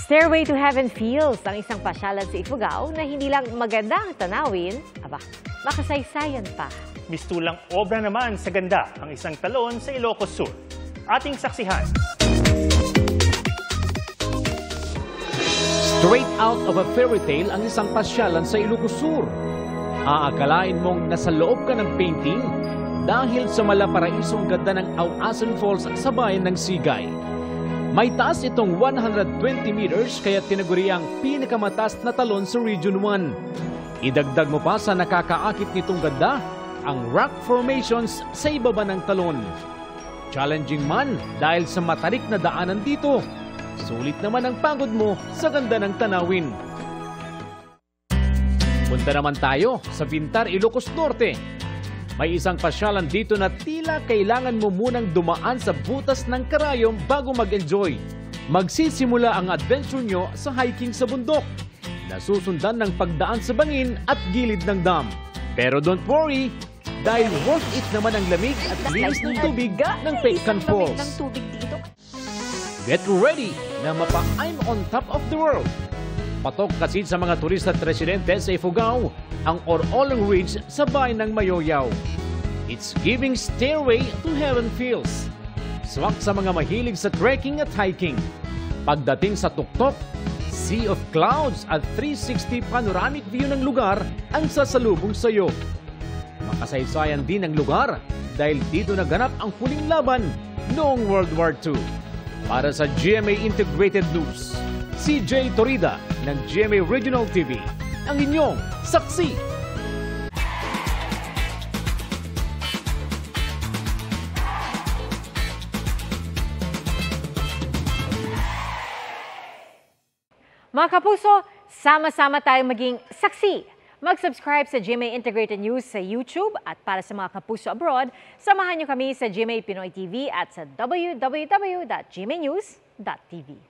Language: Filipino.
Stairway to Heaven feels ang isang pasyalan sa Ifugao na hindi lang maganda ang tanawin, makasaysayan pa. Mistulang obra naman sa ganda ang isang talon sa Ilocos Sur. Ating saksihan. Straight out of a fairy tale ang isang pasyalan sa Ilocos Sur. Aakalain mong nasa loob ka ng painting dahil sa malaparaisong ganda ng Auasan Falls sa bayan ng Sigay. May taas itong 120 meters kaya tinaguriang pinakamataas na talon sa Region 1. Idagdag mo pa sa nakakaakit nitong ganda ang rock formations sa ibaba ng talon. Challenging man dahil sa matarik na daanan dito, sulit naman ang pagod mo sa ganda ng tanawin. Punta naman tayo sa Vintar, Ilocos Norte. May isang pasyalan dito na tila kailangan mo munang dumaan sa butas ng karayom bago mag-enjoy. Magsisimula ang adventure nyo sa hiking sa bundok, nasusundan ng pagdaan sa bangin at gilid ng dam. Pero don't worry, dahil worth it naman ang lamig at linis ng tubig ng Pecan Falls. Get ready na mapa-I'm on top of the world. Patok kasi sa mga turista at residente sa Ifugao ang Orolong Ridge sa bayan ng Mayoyaw. It's giving Stairway to Heaven feels. Swak sa mga mahilig sa trekking at hiking. Pagdating sa tuktok, sea of clouds at 360 panoramic view ng lugar ang sasalubong sa iyo. Makasaysayan din ang lugar dahil dito naganap ang huling laban noong World War II. Para sa GMA Integrated News, si Jay Torida ng GMA Regional TV, ang inyong saksi. Mga kapuso, sama-sama tayong maging saksi. Mag-subscribe sa GMA Integrated News sa YouTube at para sa mga kapuso abroad, samahan niyo kami sa GMA Pinoy TV at sa www.gmanews.tv.